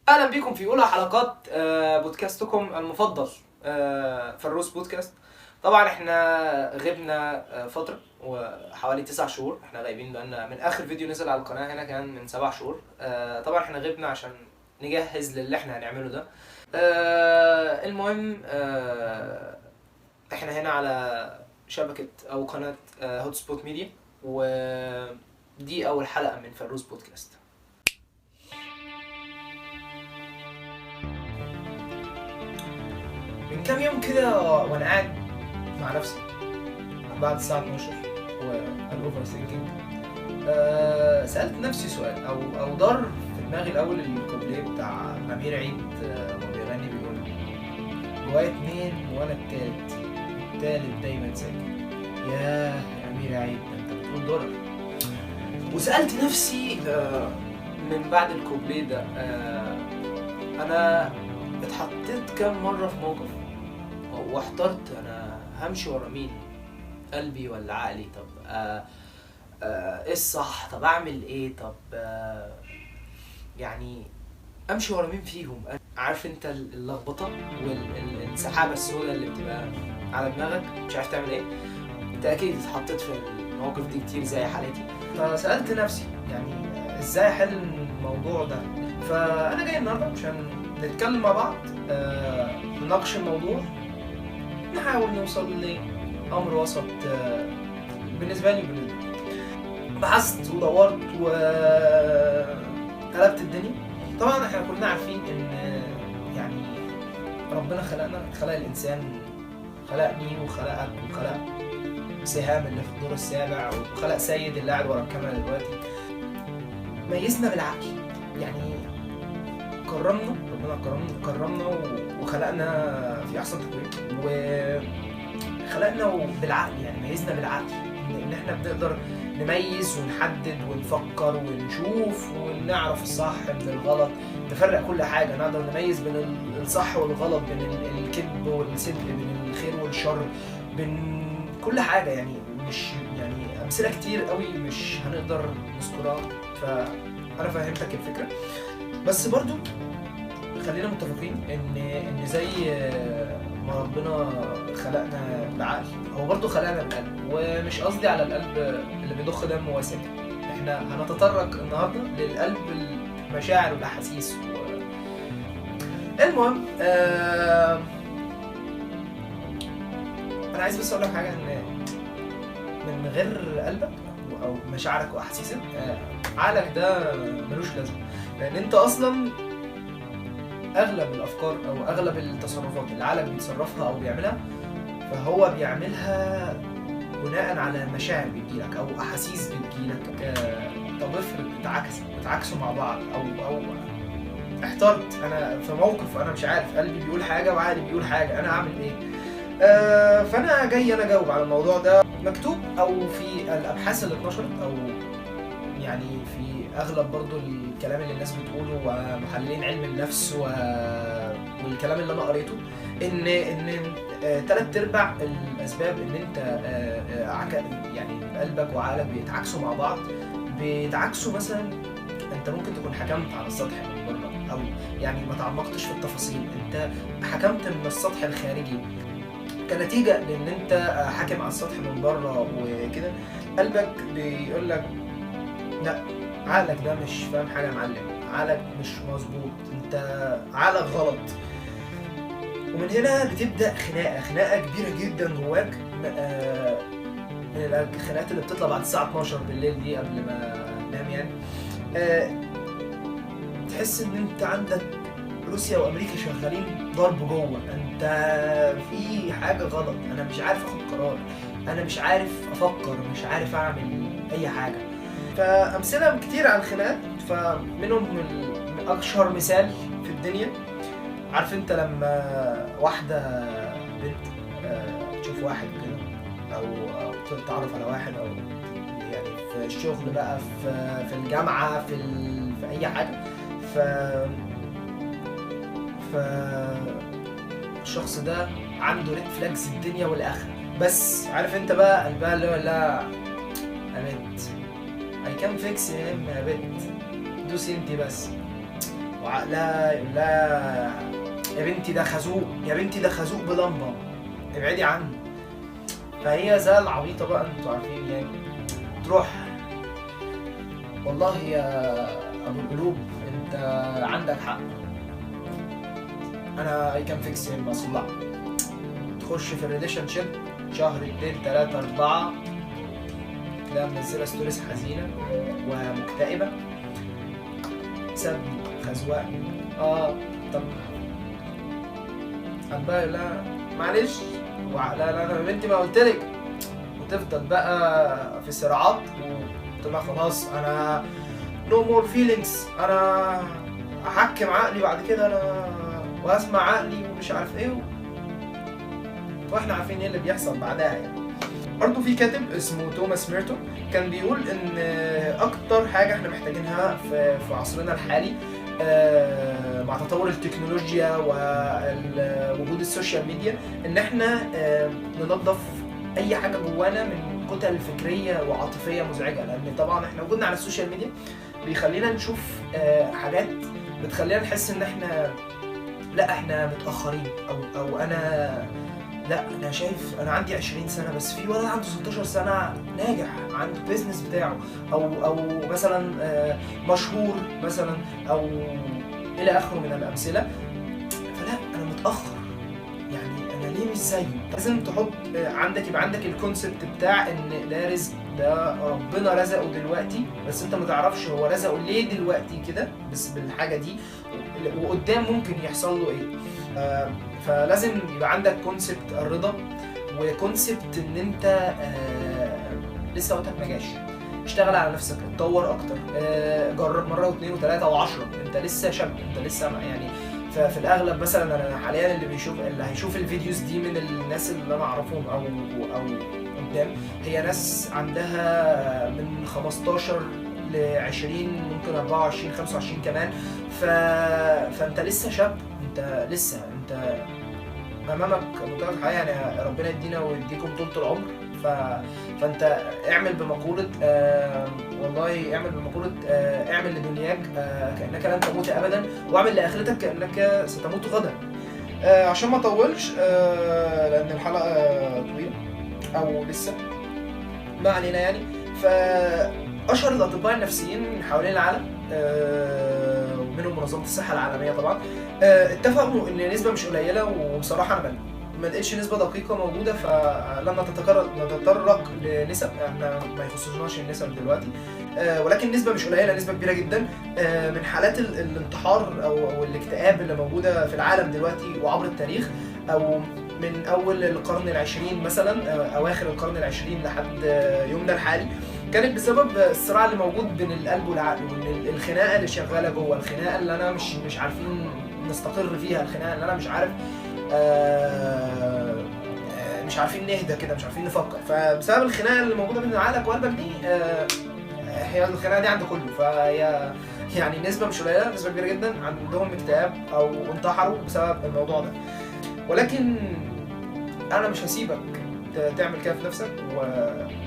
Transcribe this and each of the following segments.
اهلا بكم في اولى حلقات بودكاستكم المفضل، فروس بودكاست. طبعا احنا غبنا فتره وحوالي 9 شهور. احنا غايبين بقالنا من اخر فيديو نزل على القناه هنا كان من 7 شهور. طبعا احنا غبنا عشان نجهز للي احنا هنعمله ده. المهم، احنا هنا على شبكه او قناه هوت سبوت ميديا، ودي اول حلقه من فروس بودكاست. من كام يوم كده وانا قاعد مع نفسي بعد الساعة 12 والاوفر ثينكينج، سألت نفسي سؤال او دار في دماغي الاول الكوبليه بتاع أمير عيد وهو بيغني بيقول: جوايا اتنين وانا التالت دايما ساكت. يا أمير عيد انت بتقول دولار. وسألت نفسي من بعد الكوبليه ده، انا اتحطيت كام مرة في موقف واحترت انا همشي ورا مين، قلبي ولا عقلي؟ طب ايه الصح؟ طب اعمل ايه؟ طب يعني امشي ورا مين فيهم؟ عارف انت اللخبطه والسحابه السوداء اللي بتبقى على دماغك مش عارف تعمل ايه؟ انت اكيد اتحطيت في المواقف دي كتير زي حالتي. فسالت نفسي يعني ازاي احل الموضوع ده. فانا جاي النهارده عشان نتكلم مع بعض، نناقش الموضوع، نحاول نوصل لأمر وسط. بالنسبة لي بحثت ودورت وقلبت الدنيا. طبعا احنا كلنا عارفين ان يعني ربنا خلق الانسان، خلقني وخلقك وخلق سهام اللي في الدور السابع وخلق سيد اللي قاعد ورا الكاميرا دلوقتي. ميزنا بالعقل، يعني ربنا كرمنا وخلقنا في احسن تقويم، وخلقنا بالعقل، يعني ميزنا بالعقل ان احنا بنقدر نميز ونحدد ونفكر ونشوف ونعرف الصح من الغلط، نفرق كل حاجه، نقدر نميز بين الصح والغلط، بين الكذب والصدق، بين الخير والشر، بين كل حاجه. يعني مش يعني امثله كتير قوي مش هنقدر نذكرها، فانا فهمتك الفكره. بس برضو خلينا متفقين ان زي ما ربنا خلقنا بعقل هو برضو خلقنا بالقلب، ومش قصدي على القلب اللي بيضخ دم وساكت. احنا هنتطرق النهارده للقلب، المشاعر والاحاسيس المهم، انا عايز بس اقول لك حاجه، ان من غير قلبك او مشاعرك واحاسيسك، عقلك ده ملوش لازمه، لان انت اصلا اغلب الافكار او اغلب التصرفات اللي عقلك بيتصرفها او بيعملها فهو بيعملها بناء على مشاعر بتجيلك او احاسيس بتجيلك. طب افرض اتعكسوا مع بعض او احترت انا في موقف، انا مش عارف، قلبي بيقول حاجه وعقلي بيقول حاجه، انا اعمل ايه؟ فانا جاي انا اجاوب على الموضوع ده. مكتوب او في الابحاث اللي اتنشرت، او يعني في اغلب برضو الكلام اللي الناس بتقوله ومحللين علم النفس والكلام اللي انا قريته، ان 3/4 الاسباب ان انت يعني قلبك وعقلك بيتعاكسوا مع بعض، بيتعاكسوا مثلا انت ممكن تكون حكمت على السطح من بره، او يعني ما تعمقتش في التفاصيل، انت حكمت من السطح الخارجي كنتيجه لان انت حاكم على السطح من بره وكده. قلبك بيقول لك لا، عقلك ده مش فاهم حاجه يا معلم، عقلك مش مظبوط، انت عقلك غلط. ومن هنا بتبدا خناقه كبيره جدا جواك، من الخناقات اللي بتطلع بعد الساعه 12 بالليل دي قبل ما تنام يعني. تحس ان انت عندك روسيا وامريكا شغالين ضرب جوه، انت في حاجه غلط، انا مش عارف اخد قرار، انا مش عارف افكر، مش عارف اعمل اي حاجه. فامثله كتير على الخناقات، فمنهم من اشهر مثال في الدنيا، عارف انت لما واحده بنت تشوف واحد كده او تتعرف على واحد، او يعني في الشغل بقى، في الجامعه، في اي حاجه، الشخص ده عنده ريد فلاجز الدنيا والاخره، بس عارف انت بقى قلبها اللي هو لا يا بنت I can fix him يا بنت، دوسي انتي بس. وعقلها يقول لها يا بنتي ده خازوق، يا بنتي ده خازوق بلمبه، ابعدي عنه. فهي زي العبيطه بقى، انتوا عارفين يعني، تروح والله يا ابو القلوب انت عندك حق، انا اي كان فيكس يعني بصلح. تخش في الريليشن شيب شهر 2 3 4 تلاقيها منزله ستوريز حزينه ومكتئبه، سابني خزوقني. طب قلبها يقول لها معلش، وعقلها لا انا يا بنتي ما قلتلك، وتفضل بقى في صراعات، وتقول لها خلاص انا نو مور فيلينجز، انا احكم عقلي بعد كده، انا واسمع عقلي ومش عارف ايه واحنا عارفين ايه اللي بيحصل بعدها يعني. برضه في كاتب اسمه توماس ميرتون كان بيقول ان اكتر حاجه احنا محتاجينها في عصرنا الحالي مع تطور التكنولوجيا ووجود السوشيال ميديا، ان احنا ننظف اي حاجه جوانا من كتل فكريه وعاطفيه مزعجه. لان طبعا احنا وجودنا على السوشيال ميديا بيخلينا نشوف حاجات بتخلينا نحس ان احنا لا احنا متاخرين، او انا شايف انا عندي 20 سنه بس في ولد عنده 16 سنه ناجح عنده بيزنس بتاعه، او مثلا مشهور مثلا، او الى اخره من الامثله. فلا انا متاخر، يعني انا ليه مش زيه؟ لازم تحط يبقى عندك الكونسبت بتاع ان ده رزق، ده ربنا رزقه دلوقتي، بس انت ما تعرفش هو رزقه ليه دلوقتي كده بس بالحاجه دي، وقدام ممكن يحصل له ايه. فلازم يبقى عندك كونسبت الرضا، وكونسبت ان انت لسه وقتك ما جاش، اشتغل على نفسك، اتطور اكتر، جرب مره واثنين وثلاثه وعشرة، انت لسه شاب، انت لسه يعني. ففي الاغلب مثلا انا حاليا اللي هيشوف الفيديوز دي من الناس اللي انا اعرفهم او قدام، هي ناس عندها من 15 ل 20 ممكن 24 25 كمان. فانت لسه شاب، انت لسه انت امامك مجرد حياه، يعني ربنا يدينا ويديكم طولة العمر. فانت اعمل بمقولة اعمل لدنياك كأنك لن تموت ابدا، واعمل لاخرتك كأنك ستموت غدا. عشان ما اطولش لان الحلقة طويلة او لسه، ما علينا يعني. فاشهر الاطباء النفسيين حوالين العالم ومنهم منظمة الصحة العالمية طبعا اتفقوا ان نسبة مش قليلة، وبصراحة انا ما لقيتش نسبة دقيقة موجودة، فلما نتطرق لنسب احنا ما يخصناش النسب دلوقتي، ولكن نسبة مش قليلة، نسبة كبيرة جدا من حالات الانتحار او الاكتئاب اللي موجودة في العالم دلوقتي وعبر التاريخ، او من اول القرن العشرين مثلا، اواخر القرن العشرين لحد يومنا الحالي، كانت بسبب الصراع اللي موجود بين القلب والعقل، وان الخناقه اللي شغاله جوه، الخناقه اللي انا مش عارفين نستقر فيها، الخناقه اللي انا مش عارف مش عارفين نهدى كده، مش عارفين نفكر. فبسبب الخناقه اللي موجوده بين عقلك وقلبك دي، هي الخناقه دي عند كله، فهي يعني نسبه مش قليله، نسبه كبيره جدا عندهم اكتئاب او انتحروا بسبب الموضوع ده. ولكن انا مش هسيبك تعمل كده في نفسك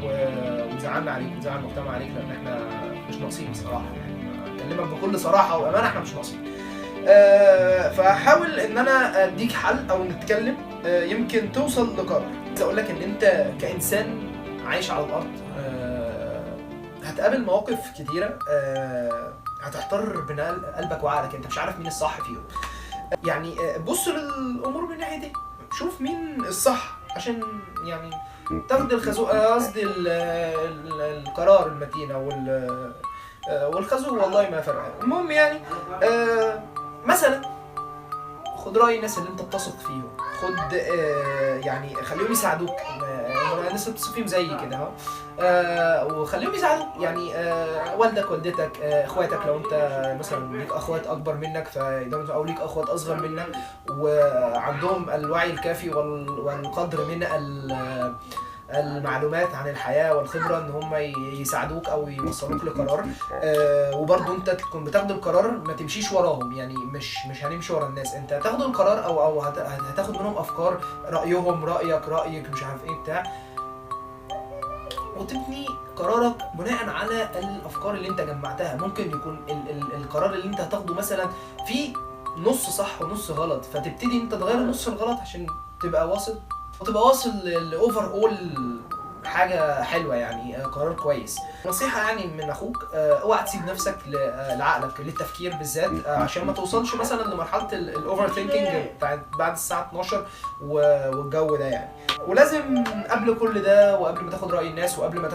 وتزعلنا عليك وتزعل المجتمع عليك، لان احنا مش ناقصين بصراحه، يعني اكلمك بكل صراحه وامانه، احنا مش ناقصين. فحاول ان انا اديك حل او نتكلم يمكن توصل لقرار. عايز اقول لك ان انت كانسان عايش على الارض هتقابل مواقف كتيره هتحتار بين قلبك وعقلك، انت مش عارف مين الصح فيهم. يعني بص للامور من الناحيه دي، شوف مين الصح عشان يعني تاخد قصدي القرار المتين او والخازوق، والله ما فرق. المهم يعني مثلا خد رأي الناس اللي انت بتثق فيهم، خد يعني خليهم يساعدوك، الناس اللي بتثق فيهم زي كده وخليهم يساعدوك، يعني والدك والدتك اخواتك، لو انت مثلا ليك اخوات اكبر منك او ليك اخوات اصغر منك وعندهم الوعي الكافي والقدر من المعلومات عن الحياة والخبرة ان هم يساعدوك او يوصلوك لقرار. وبرضو انت تكون بتاخد القرار، ما تمشيش وراهم، يعني مش هنمشي ورا الناس، انت تاخد القرار او هتاخد منهم افكار، رأيهم رأيك مش عارف ايه بتاع، وتبني قرارك بناء على الافكار اللي انت جمعتها. ممكن يكون القرار اللي انت هتاخده مثلا في نص صح ونص غلط، فتبتدي انت تغير النص الغلط عشان تبقى واصل لاوفر اول حاجه حلوه، يعني قرار كويس. نصيحه يعني من اخوك، اوعى تسيب نفسك لعقلك للتفكير بالذات، عشان ما توصلش مثلا لمرحله الاوفر ثينكينج بعد الساعه 12 والجو ده يعني. ولازم قبل كل ده وقبل ما تاخد راي الناس وقبل ما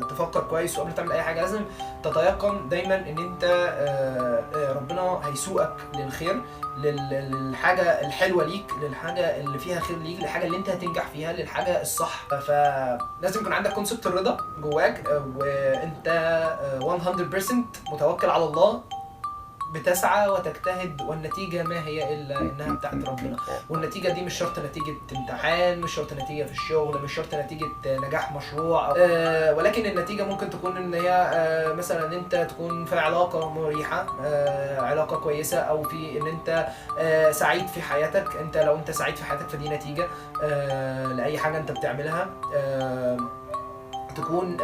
تفكر كويس وقبل ما تعمل اي حاجه، لازم تتيقن دايما ان انت ربنا هيسوقك للخير، للحاجه الحلوه ليك، للحاجه اللي فيها خير ليك، للحاجه اللي انت هتنجح فيها، للحاجه الصح. فلازم يكون عندك كونسبت الرضا جواك، وانت 100% متوكل على الله، بتسعى وتجتهد، والنتيجة ما هي إلا إنها بتاعت ربنا. والنتيجة دي مش شرط نتيجة امتحان، مش شرط نتيجة في الشغل، مش شرط نتيجة نجاح مشروع، ولكن النتيجة ممكن تكون إن هي مثلا أنت تكون في علاقة مريحة، علاقة كويسة، أو في إن أنت سعيد في حياتك. لو أنت سعيد في حياتك فدي نتيجة لأي حاجة أنت بتعملها. تكون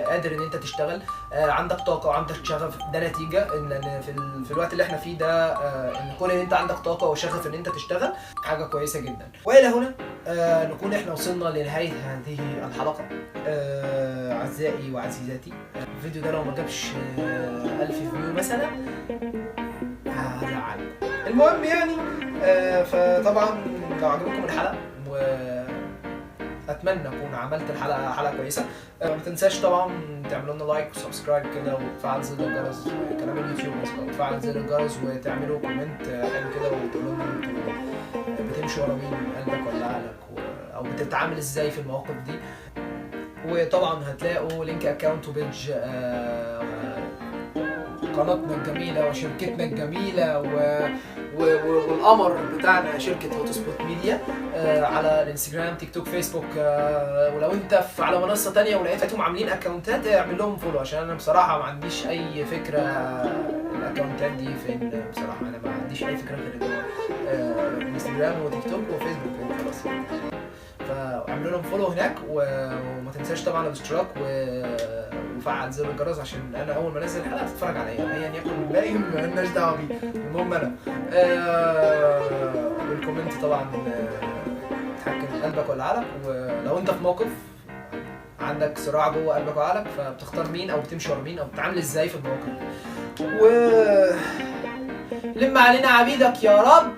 قادر ان انت تشتغل، عندك طاقه وعندك شغف، ده نتيجه ان في الوقت اللي احنا فيه ده، ان كون ان انت عندك طاقه وشغف ان انت تشتغل حاجه كويسه جدا. والى هنا نكون احنا وصلنا لنهايه هذه الحلقه. اعزائي وعزيزاتي، الفيديو ده لو ما جابش 1000 فيو مثلا هزعلكم. المهم يعني فطبعا لو عجبكم الحلقه اتمنى اكون عملت حلقه كويسه، ما تنساش طبعا تعملوا لنا لايك وسبسكرايب كده وتفعل زر الجرس، كلام اليوتيوب مثلا، وتفعل زر الجرس وتعملوا كومنت حلو كده وتقولوا لنا انتوا بتمشوا ورا مين، قلبك ولا عقلك، او بتتعامل ازاي في المواقف دي. وطبعا هتلاقوا لينك اكونت وبيج قناتنا الجميله وشركتنا الجميله والقمر بتاعنا شركه هوت سبوت ميديا على الانستجرام، تيك توك، فيسبوك. ولو انت على منصه تانية ولقيتهم عاملين اكونتات اعمل لهم فولو، عشان انا بصراحه ما عنديش اي فكره الاكونتات دي فين. بصراحه انا ما عنديش اي فكره غير انستجرام وتيك توك وفيسبوك خلاص. فاعملوا لهم فولو هناك، وما تنساش طبعا الاشتراك وفعل زر الجرس عشان انا اول ما انزل حلقه تتفرج عليا، ايا يكن الباقي مالناش دعوه بيه. المهم انا والكومنت طبعا تحكم قلبك ولا عقلك. ولو انت في موقف عندك صراع جوه قلبك وعقلك، فبتختار مين او بتمشي ورا مين او بتتعامل ازاي في الموقف. لم علينا عبيدك يا رب.